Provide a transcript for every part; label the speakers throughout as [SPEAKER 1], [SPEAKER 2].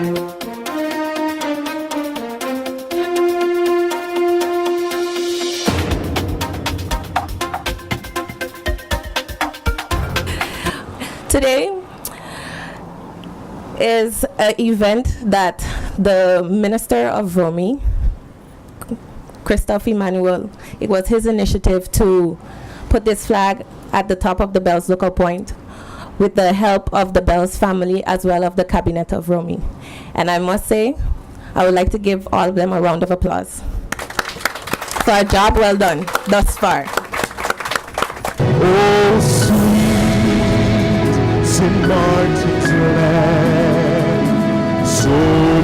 [SPEAKER 1] Today is an event that the Minister of Romy, Christophe Emmanuel, it was his initiative to put this flag at the top of the Bells Lookout Point with the help of the Bells family as well of the Cabinet of Romy. And I must say, I would like to give all of them a round of applause for a job well done thus far.
[SPEAKER 2] Oh, sweet St. Maarten's land, so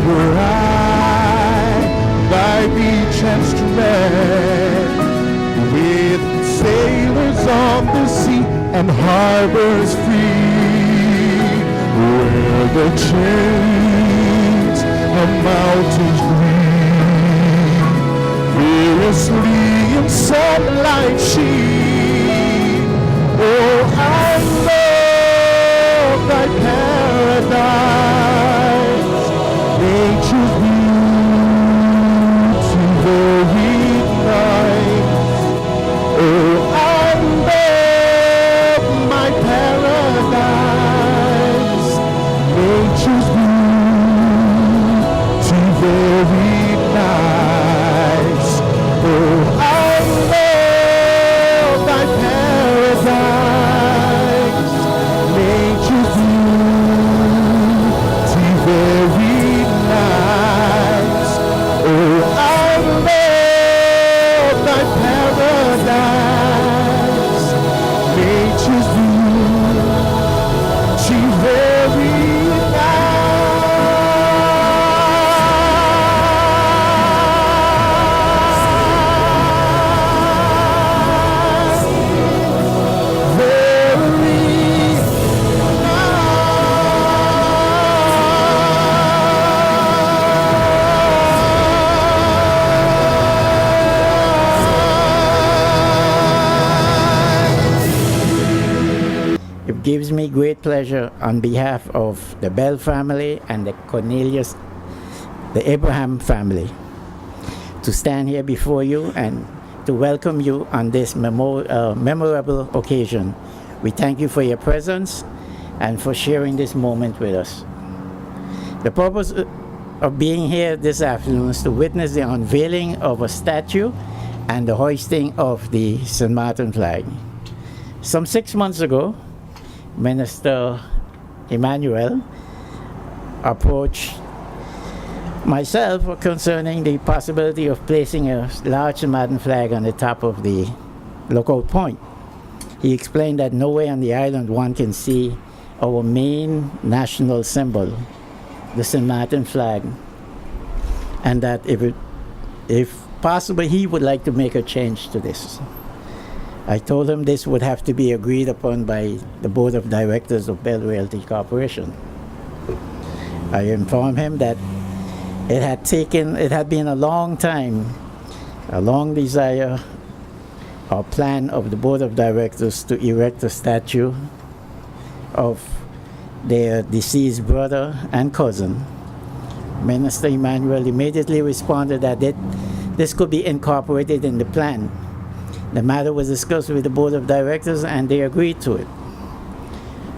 [SPEAKER 2] bright thy beach and strand, with sailors on the sea and harbors free, where the chains of mountains gleam, fearlessly in sunlight sheen. Oh, I love thy paradise, nature's beauty very nice. Oh, I love my paradise, nature's beauty very nice. Oh, I love thy paradise, nature's beauty very nice. Oh, I love thy paradise, nature's beauty very nice. Very
[SPEAKER 3] It gives me great pleasure on behalf of the Bell family and the Cornelius, the Abraham family, to stand here before you and to welcome you on this memorable occasion. We thank you for your presence and for sharing this moment with us. The purpose of being here this afternoon is to witness the unveiling of a statue and the hoisting of the St. Maarten flag. Some 6 months ago, Minister Emmanuel approached myself concerning the possibility of placing a large St. Maarten flag on the top of the lookout point. He explained that nowhere on the island one can see our main national symbol, the St. Maarten flag, and that if possible, he would like to make a change to this. I told him this would have to be agreed upon by the board of directors of Bell Realty Corporation. I informed him that it had been a long time, a long desire or plan of the board of directors to erect a statue of their deceased brother and cousin. Minister Emmanuel immediately responded that this could be incorporated in the plan. The matter was discussed with the board of directors and they agreed to it.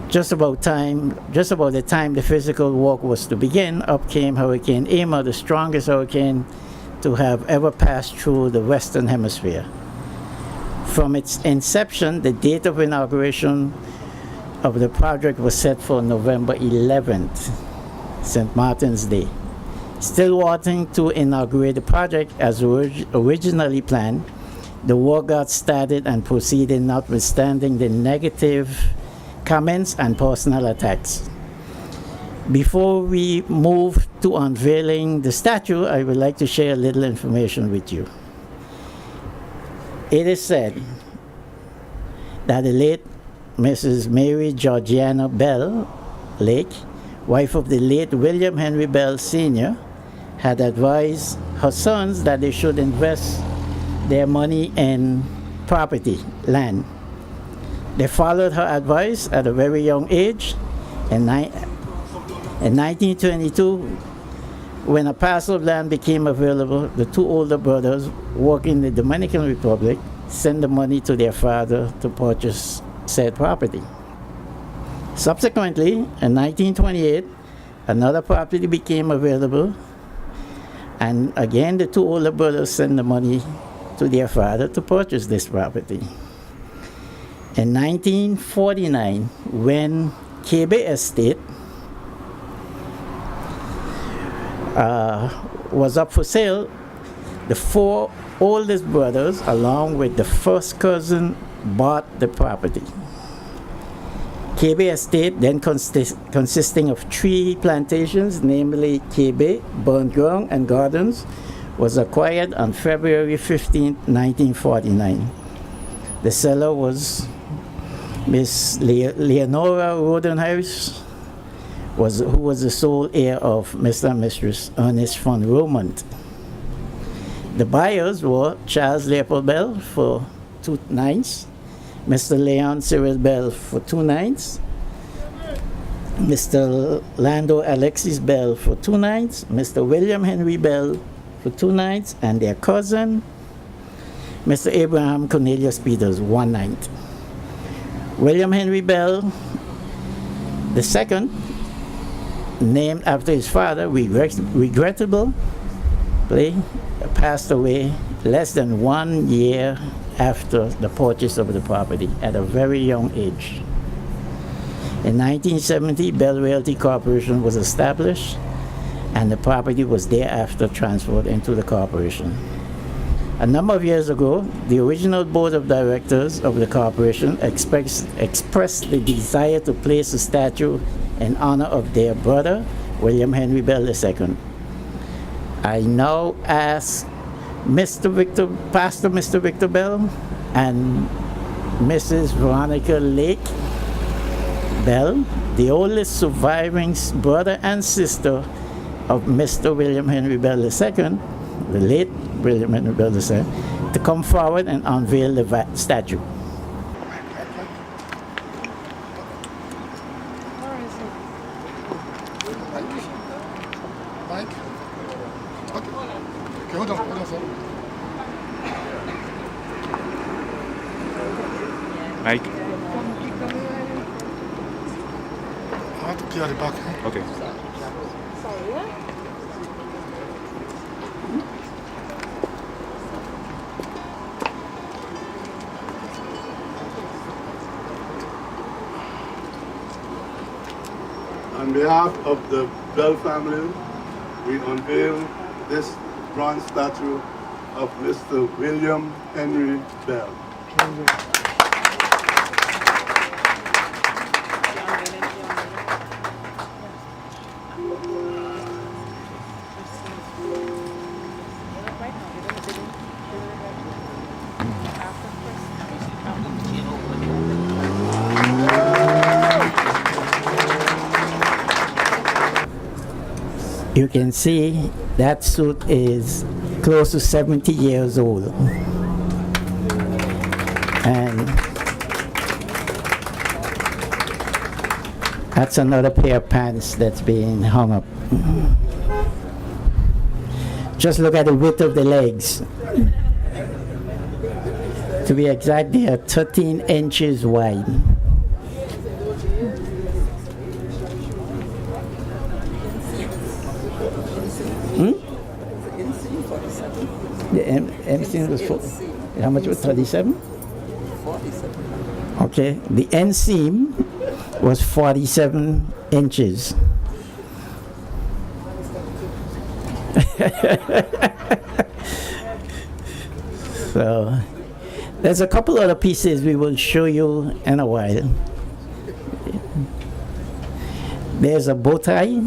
[SPEAKER 3] Just about the time the physical work was to begin, up came Hurricane Irma, the strongest hurricane to have ever passed through the Western Hemisphere. From its inception, the date of inauguration of the project was set for November 11th, St. Martin's Day. Still wanting to inaugurate the project as originally planned, the work got started and proceeded notwithstanding the negative comments and personal attacks. Before we move to unveiling the statue, I would like to share a little information with you. It is said that the late Mrs. Mary Georgiana Bell Lake, wife of the late William Henry Bell Sr., had advised her sons that they should invest their money in property, land. They followed her advice at a very young age. In In 1922, when a parcel of land became available, the two older brothers working in the Dominican Republic sent the money to their father to purchase said property. Subsequently, in 1928, another property became available, and again the two older brothers sent the money to their father to purchase this property. In 1949, when KB Estate was up for sale, the four oldest brothers, along with the first cousin, bought the property. KB Estate, then consisting of 3 plantations, namely KB, Burnt Ground, and Gardens, was acquired on February 15, 1949. The seller was Miss Leonora Rodenhuis, who was the sole heir of Mr. and Mistress Ernest von Romont. The buyers were Charles Leopold Bell for 2 nines, Mr. Leon Cyril Bell for 2 nines, Mr. Lando Alexis Bell for 2 nines, Mr. William Henry Bell for 2 nines, and their cousin, Mr. Abraham Cornelius Peters, 1 9. William Henry Bell II, named after his father, regrettably passed away less than 1 year after the purchase of the property at a very young age. In 1970, Bell Realty Corporation was established, and the property was thereafter transferred into the corporation. A number of years ago, the original board of directors of the corporation expressed the desire to place a statue in honor of their brother, William Henry Bell II. I now ask Pastor Mr. Victor Bell and Mrs. Veronica Lake Bell, the oldest surviving brother and sister of Mr. William Henry Bell II, the late William Henry Bell II, to come forward and unveil the statue.
[SPEAKER 4] Mike? Okay, hold on, sir.
[SPEAKER 2] Mike.
[SPEAKER 4] I have to clear the back. Huh?
[SPEAKER 2] Okay.
[SPEAKER 5] On behalf of the Bell family, we unveil this bronze statue of Mr. William Henry Bell.
[SPEAKER 3] You can see that suit is close to 70 years old. And that's another pair of pants that's being hung up. Just look at the width of the legs. To be exact, they are 13 inches wide. The M was how much was 37? 47. Okay, the end seam was 47 inches. So there's a couple other pieces we will show you in a while. There's a bow tie.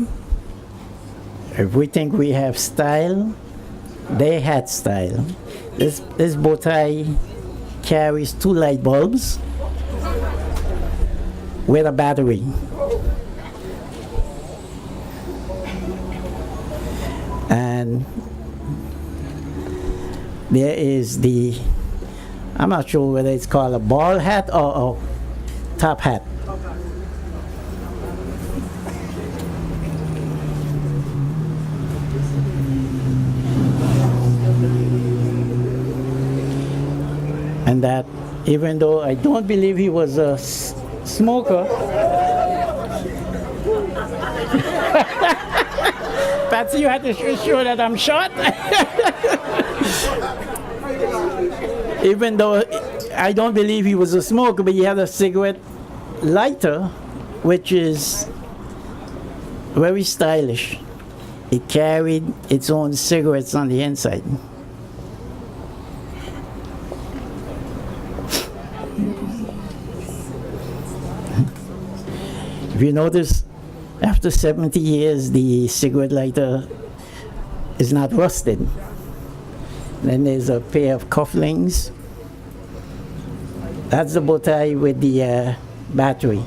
[SPEAKER 3] If we think we have style, they had style. This bow tie carries 2 light bulbs with a battery. And there is the, I'm not sure whether it's called a ball hat or a top hat. and that even though I don't believe he was a smoker, Patsy, you had to show that I'm short. Even though I don't believe he was a smoker, but he had a cigarette lighter, which is very stylish. It carried its own cigarettes on the inside. If you notice, after 70 years, the cigarette lighter is not rusted. Then there's a pair of cufflinks. That's the bow tie with the battery.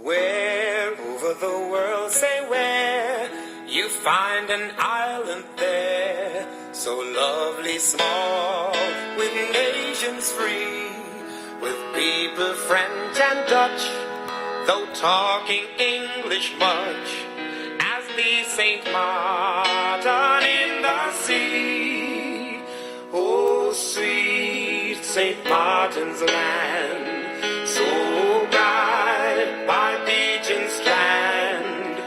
[SPEAKER 6] Where over the world, say where, you find an island there, so lovely small, with nations free, with people French and Dutch, though talking English much, as the St. Maarten in the sea. Oh, sweet St. Martin's land, so bright by beach and strand,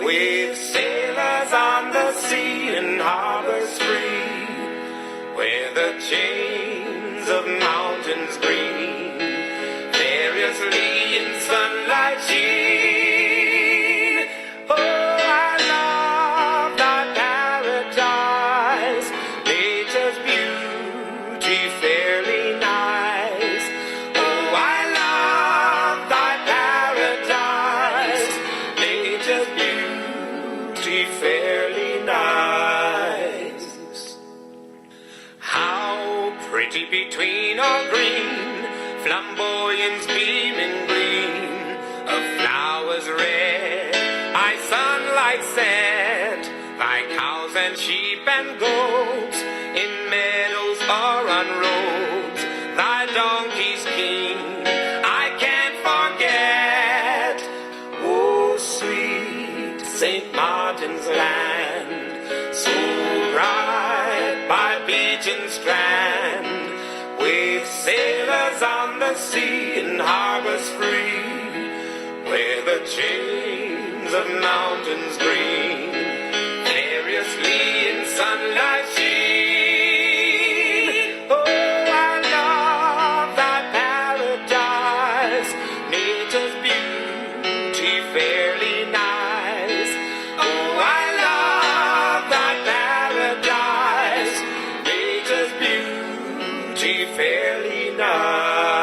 [SPEAKER 6] with sailors on the sea and harbors free, where the chains of mountains green variously in sunlight sheen. Oh, I love that paradise, nature's beauty fairly nice. Oh, I love that paradise, nature's beauty fairly nice. How pretty between all green, flamboyance beaming green, of flowers red, by sunlight set, thy cows and sheep and goats, in meadows or on roads, thy donkeys king, I can't forget. Oh, sweet St. Martin's land, so bright by beach and strand, with sailors on the sea and harbors free, where the chains of mountains green variously in sunlight sheen. Oh, I love that paradise, nature's beauty fairly nice. Oh, I love that paradise, nature's beauty fairly nice.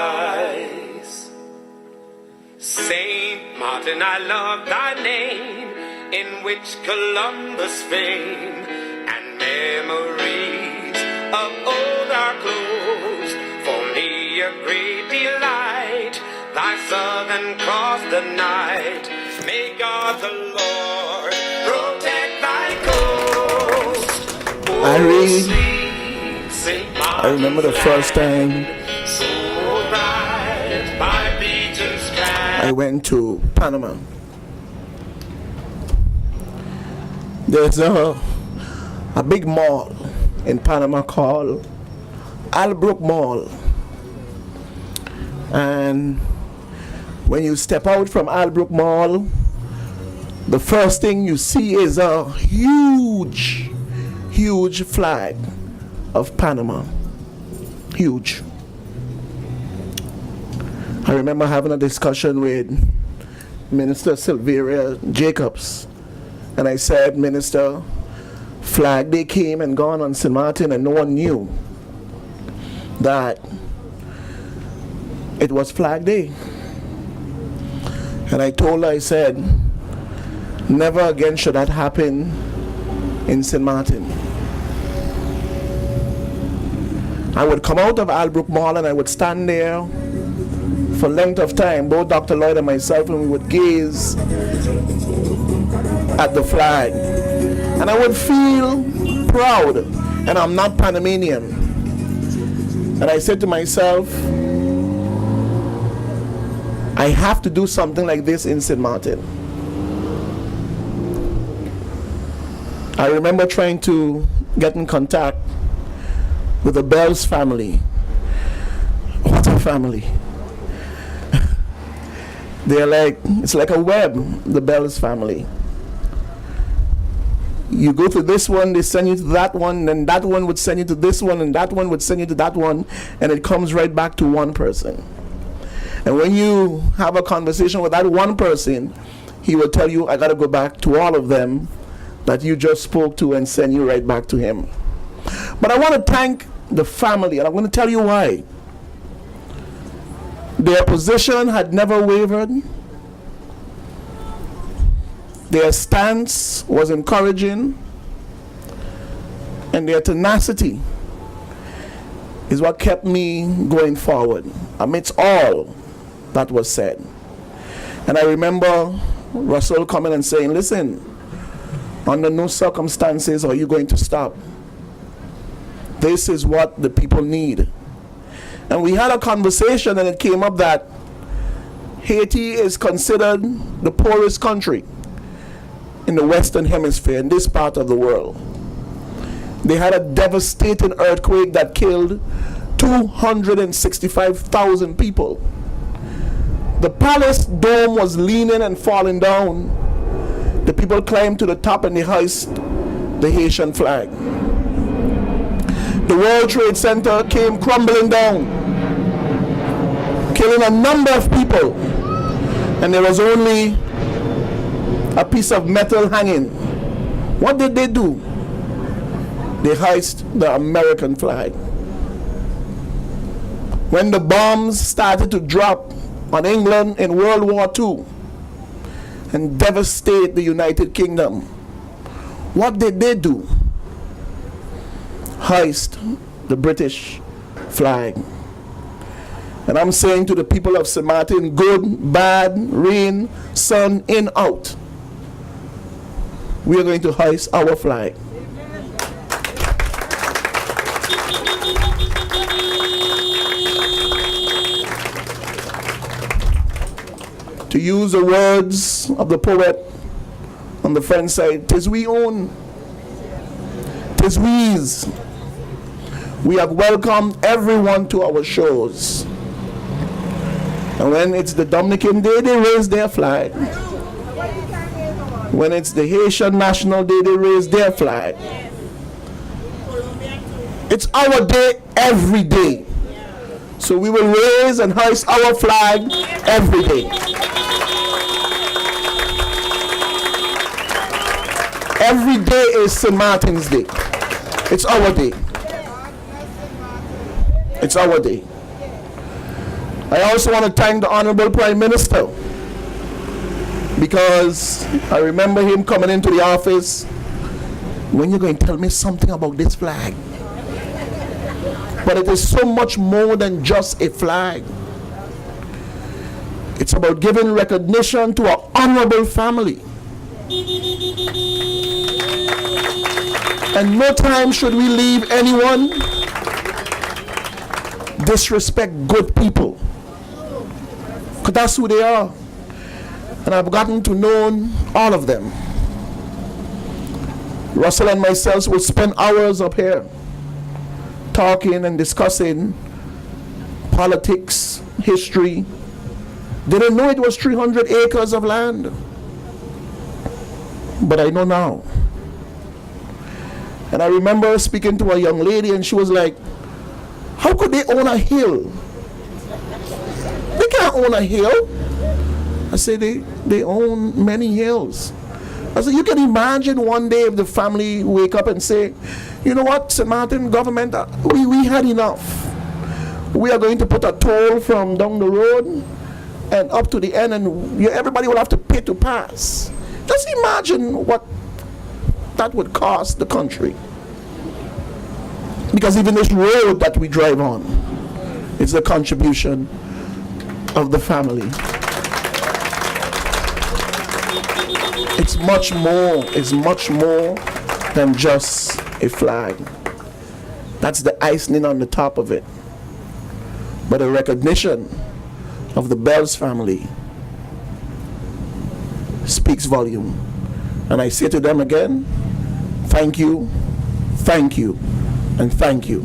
[SPEAKER 6] Saint Martin, I love thy name, in which Columbus' fame and memories of old are close. For me a great delight, thy Southern Cross the night. May God the Lord protect thy coast. Oh,
[SPEAKER 2] I read-
[SPEAKER 6] sweet St.
[SPEAKER 2] I remember the first time
[SPEAKER 6] so bright by beach and strand.
[SPEAKER 2] I went to Panama. There's a big mall in Panama called Albrook Mall. And when you step out from Albrook Mall, the first thing you see is a huge, huge flag of Panama. Huge. I remember having a discussion with Minister Sylvia Jacobs, and I said, Minister, Flag Day came and gone on St. Martin, and no one knew that it was Flag Day. And I told her, I said, never again should that happen in St. Martin. I would come out of Albrook Mall and I would stand there for length of time, both Dr. Lloyd and myself, and we would gaze at the flag. And I would feel proud, and I'm not Panamanian. And I said to myself, I have to do something like this in St. Martin. I remember trying to get in contact with the Bells family. What a family. It's like a web, the Bells family. You go to this one, they send you to that one, then that one would send you to this one, and that one would send you to that one, and it comes right back to one person. And when you have a conversation with that one person, he will tell you, I got to go back to all of them that you just spoke to and send you right back to him. But I want to thank the family, and I'm going to tell you why. Their position had never wavered. Their stance was encouraging, and their tenacity is what kept me going forward amidst all that was said. And I remember Russell coming and saying, listen, under no circumstances are you going to stop. This is what the people need. And we had a conversation, and it came up that Haiti is considered the poorest country in the Western Hemisphere, in this part of the world. They had a devastating earthquake that killed 265,000 people. The palace dome was leaning and falling down. The people climbed to the top and they hoisted the Haitian flag. The World Trade Center came crumbling down, killing a number of people, and there was only a piece of metal hanging. What did they do? They hoisted the American flag. When the bombs started to drop on England in World War II and devastate the United Kingdom, what did they do? Hoist the British flag. And I'm saying to the people of St. Maarten, good, bad, rain, sun, in, out, we are going to hoist our flag. To use the words of the poet on the French side, "'Tis we own, 'tis we's." We have welcomed everyone to our shores. And when it's the Dominican Day, they raise their flag. When it's the Haitian National Day, they raise their flag. It's our day every day. So we will raise and hoist our flag every day. Every day is St. Martin's Day. It's our day. It's our day. I also want to thank the Honorable Prime Minister, because I remember him coming into the office, when you're going to tell me something about this flag? But it is so much more than just a flag. It's about giving recognition to our honorable family. And no time should we leave anyone disrespect good people, because that's who they are. And I've gotten to know all of them. Russell and myself will spend hours up here talking and discussing politics, history. They didn't know it was 300 acres of land, but I know now. And I remember speaking to a young lady, and she was like, how could they own a hill? They can't own a hill. I said, they own many hills. I said, you can imagine one day if the family wake up and say, you know what, St. Maarten government, we had enough. We are going to put a toll from down the road and up to the end, and everybody will have to pay to pass. Just imagine what that would cost the country. Because even this road that we drive on is a contribution of the family. It's much more than just a flag. That's the icing on the top of it. But a recognition of the Bells family speaks volume. And I say to them again, Thank you, and thank you.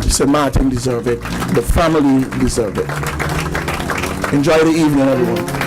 [SPEAKER 2] St. Maarten deserve it. The family deserve it. Enjoy the evening, everyone.